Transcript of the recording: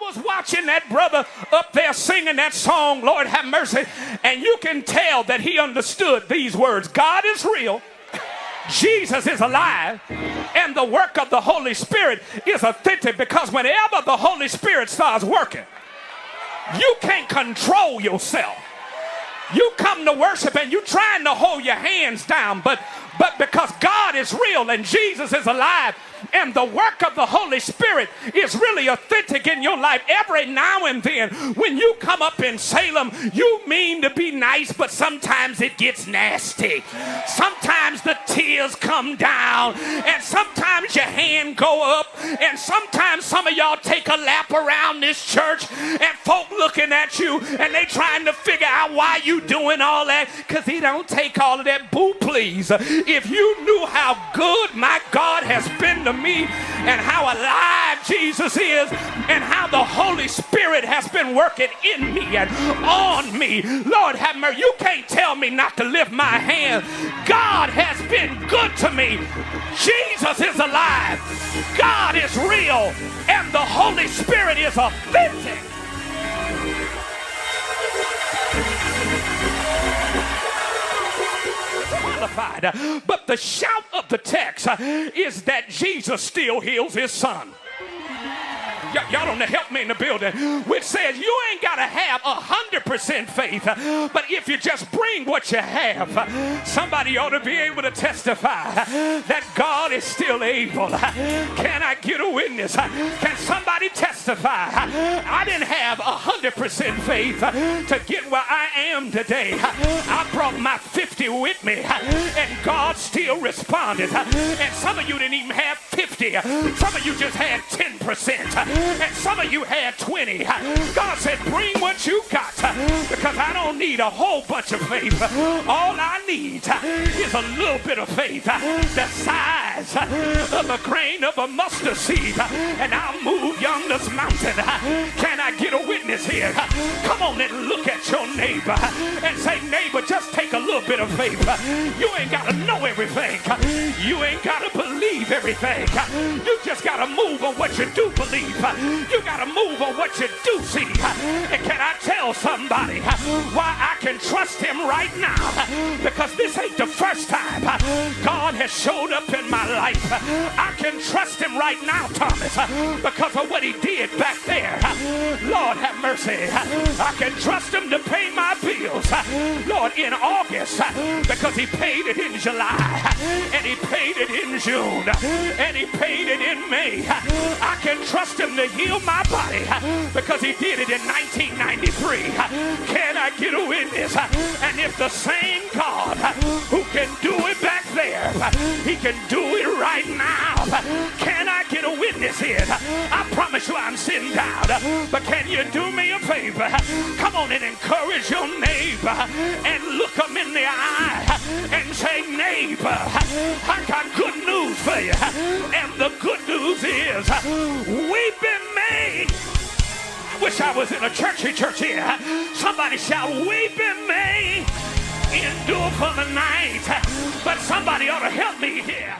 was watching that brother up there singing that song, Lord have mercy, and you can tell that he understood these words. God is real, Jesus is alive, and the work of the Holy Spirit is authentic, because whenever the Holy Spirit starts working, you can't control yourself. You come to worship and you trying to hold your hands down, but because God is real and Jesus is alive and the work of the Holy Spirit is really authentic in your life, every now and then when you come up in Salem, you mean to be nice, but sometimes it gets nasty. Sometimes the tears come down, and sometimes your hand go up, and sometimes some of y'all take a lap around this church and folk looking at you and they trying to figure out why you doing all that, because he don't take all of that. Boo, please. If you knew how good my God has been to me and how alive Jesus is and how the Holy Spirit has been working in me and on me, Lord have mercy, you can't tell me not to lift my hand. God has been good to me. Jesus is alive. God is real, and the Holy Spirit is authentic. But the shout of the text is that Jesus still heals his son. Y'all don't help me in the building, which says you ain't got to have 100% faith, but if you just bring what you have, somebody ought to be able to testify that God is still able. Can I get a witness? Can somebody testify? I didn't have 100% faith to get where I am today. I brought my 50 with me, and God still responded. And some of you didn't even have 50. Some of you just had 10%. And some of you had 20. God said, bring what you got, because I don't need a whole bunch of faith. All I need is a little bit of faith, the size of a grain of a mustard seed, and I'll move yonder's mountain. Can I get a witness here? Come on and look at your neighbor and say, neighbor, just take a little bit of faith. You ain't got to know everything. You ain't got to believe everything. You just got to move on what you do believe. You got to move on what you do see. And can I tell somebody why I can trust him right now? Because this ain't the first time God has showed up in my life. I can trust him right now, Thomas, because of what he did back there. Lord have mercy. I can trust him to pay my bills, Lord, in August, because he paid it in July, and he paid it in June, and he paid it in May. I can trust him to heal my body because he did it in 1993. Can I get a witness? And if the same God who can do it back there, he can do it right now. Can I get a witness here? I promise you I'm sitting down, but can you do me a favor? Come on and encourage your neighbor and look him in the eye and say, neighbor, I got good news for you. And the good news is we've been made. I wish I was in a churchy church here. Somebody shout, we've been made. Endure for the night. But somebody ought to help me here.